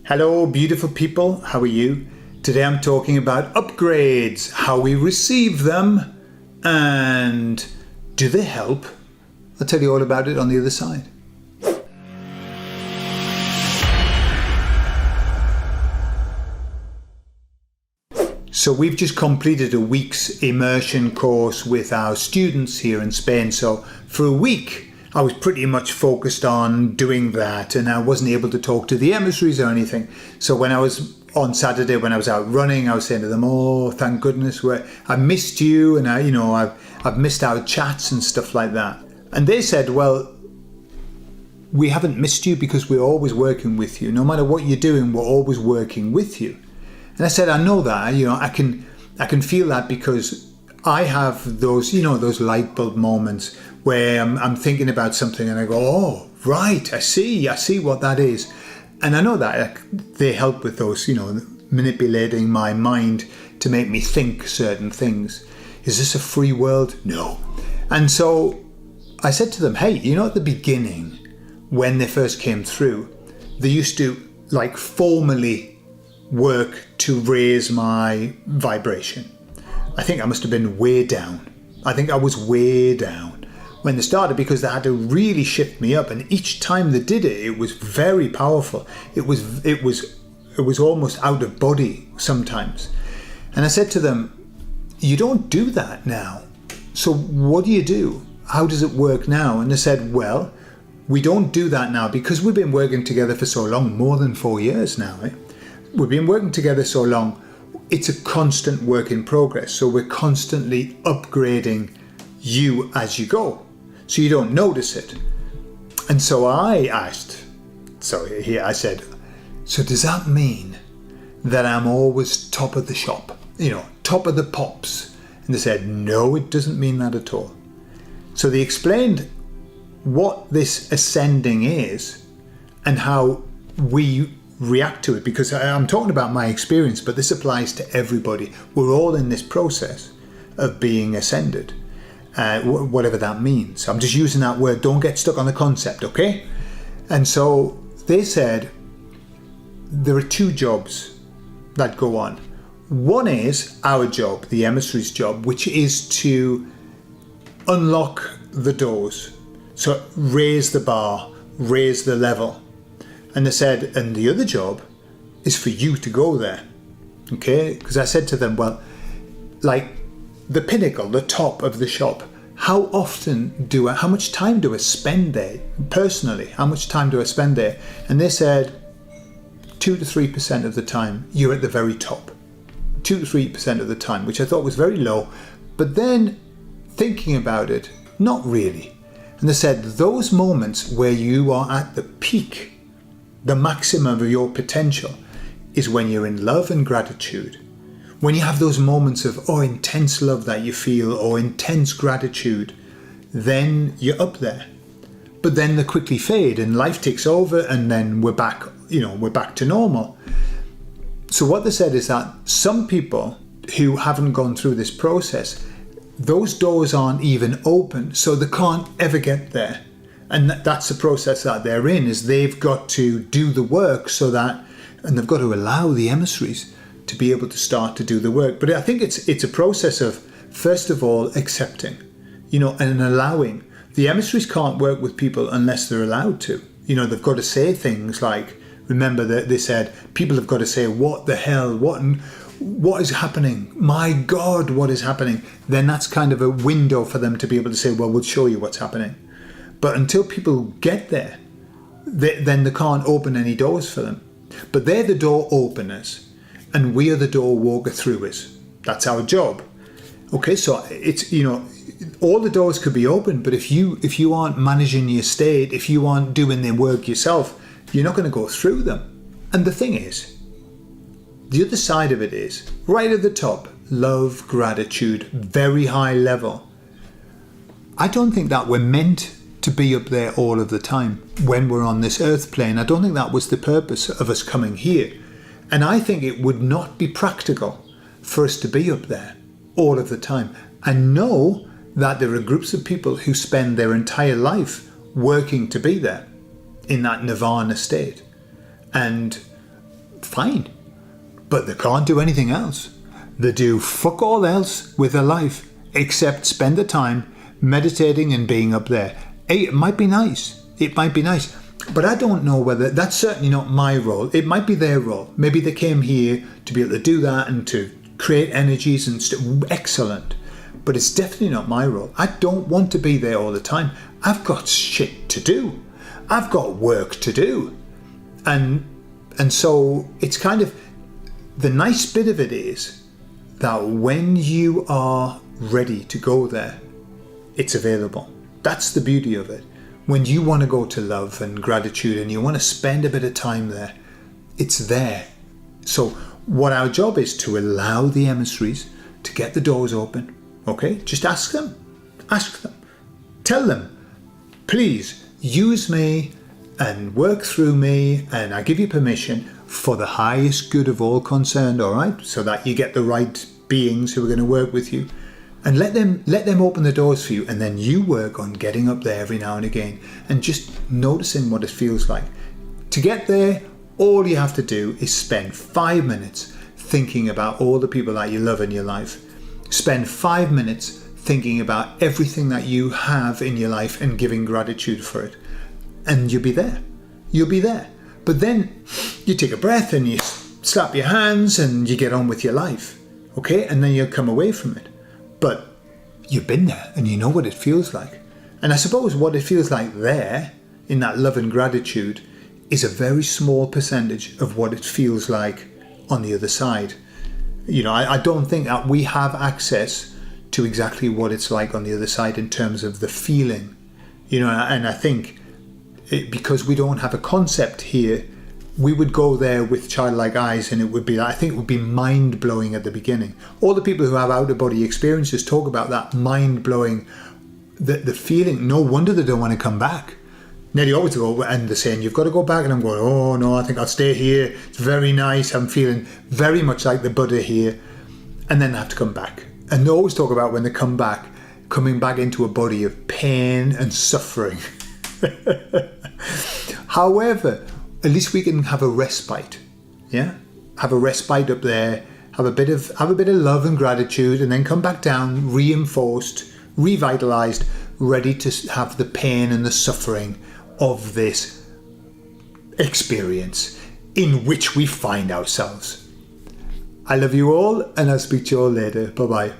Hello, beautiful people. How are you? Today I'm talking about upgrades, how we receive them, and do they help? I'll tell you all about it on the other side. So we've just completed a week's immersion course with our students here in Spain. So for a week, I was pretty much focused on doing that, and I wasn't able to talk to the emissaries or anything. So when I was on Saturday, when I was out running, I was saying to them, "Oh, thank goodness, I missed you, and I've missed our chats and stuff like that." And they said, "Well, we haven't missed you because we're always working with you. No matter what you're doing, we're always working with you." And I said, "I know that. I can feel that because I have those, those light bulb moments where I'm thinking about something and I go, oh, right, I see what that is." And I know that they help with those, manipulating my mind to make me think certain things. Is this a free world? No. And so I said to them, hey, at the beginning, when they first came through, they used to formally work to raise my vibration. I think I must have been way down. I think I was way down when they started because they had to really shift me up. And each time they did it, it was very powerful. It was almost out of body sometimes. And I said to them, you don't do that now. So what do you do? How does it work now? And they said, well, we don't do that now because we've been working together for so long, more than 4 years now. We've been working together so long. It's a constant work in progress. So we're constantly upgrading you as you go. So you don't notice it. And so I asked, I said, so does that mean that I'm always top of the shop, top of the pops? And they said, no, it doesn't mean that at all. So they explained what this ascending is and how we react to it, because I'm talking about my experience, but this applies to everybody. We're all in this process of being ascended, whatever that means. I'm just using that word. Don't get stuck on the concept, okay? And so they said there are two jobs that go on. One is our job, the emissary's job, which is to unlock the doors. So raise the bar, raise the level. And they said, and the other job is for you to go there, okay? Because I said to them, well, the pinnacle, the top of the shop, how much time do I spend there personally? How much time do I spend there? And they said 2 to 3% of the time you're at the very top. 2 to 3% of the time, which I thought was very low. But then thinking about it, not really. And they said those moments where you are at the peak, the maximum of your potential, is when you're in love and gratitude. When you have those moments of intense love that you feel, or intense gratitude, then you're up there. But then they quickly fade and life takes over, and then we're back to normal. So what they said is that some people who haven't gone through this process, those doors aren't even open, so they can't ever get there. And that's the process that they're in, is they've got to do the work and they've got to allow the emissaries to be able to start to do the work. But I think it's a process of, first of all, accepting, and allowing. The emissaries can't work with people unless they're allowed to. They've got to say things like, remember that they said, people have got to say, what the hell, what is happening? My God, what is happening? Then that's kind of a window for them to be able to say, well, we'll show you what's happening. But until people get there, then they can't open any doors for them. But they're the door openers, and we are the door walker throughers. That's our job. Okay, so it's, all the doors could be open, but if you aren't managing your state, if you aren't doing the work yourself, you're not going to go through them. And the thing is, the other side of it is, right at the top, love, gratitude, very high level. I don't think that we're meant to be up there all of the time when we're on this earth plane. I don't think that was the purpose of us coming here. And I think it would not be practical for us to be up there all of the time. I know that there are groups of people who spend their entire life working to be there in that nirvana state. And fine. But they can't do anything else. They do fuck all else with their life except spend the time meditating and being up there. Hey, it might be nice. It might be nice. But I don't know whether that's certainly not my role. It might be their role. Maybe they came here to be able to do that and to create energies and excellent. But it's definitely not my role. I don't want to be there all the time. I've got shit to do. I've got work to do. And so it's kind of, the nice bit of it is that when you are ready to go there, it's available. That's the beauty of it. When you want to go to love and gratitude and you want to spend a bit of time there, it's there. So what our job is to allow the emissaries to get the doors open. Okay? Just ask them. Ask them. Tell them, please use me and work through me, and I give you permission for the highest good of all concerned, all right? So that you get the right beings who are going to work with you. And let them open the doors for you, and then you work on getting up there every now and again and just noticing what it feels like. To get there, all you have to do is spend 5 minutes thinking about all the people that you love in your life. Spend 5 minutes thinking about everything that you have in your life and giving gratitude for it. And you'll be there. You'll be there. But then you take a breath and you slap your hands and you get on with your life. Okay? And then you'll come away from it. But you've been there and you know what it feels like. And I suppose what it feels like there, in that love and gratitude, is a very small percentage of what it feels like on the other side. You know, I don't think that we have access to exactly what it's like on the other side in terms of the feeling. You know, and I think because we don't have a concept here, we would go there with childlike eyes, and it would be, I think it would be mind-blowing at the beginning. All the people who have out-of-body experiences talk about that mind-blowing, the feeling. No wonder they don't want to come back. Nearly always go, and they're saying, you've got to go back. And I'm going, oh no, I think I'll stay here. It's very nice. I'm feeling very much like the Buddha here. And then they have to come back. And they always talk about when they come back, coming back into a body of pain and suffering. However, at least we can have a respite, yeah? Have a respite up there, have a bit of love and gratitude, and then come back down, reinforced, revitalized, ready to have the pain and the suffering of this experience in which we find ourselves. I love you all, and I'll speak to you all later. Bye-bye.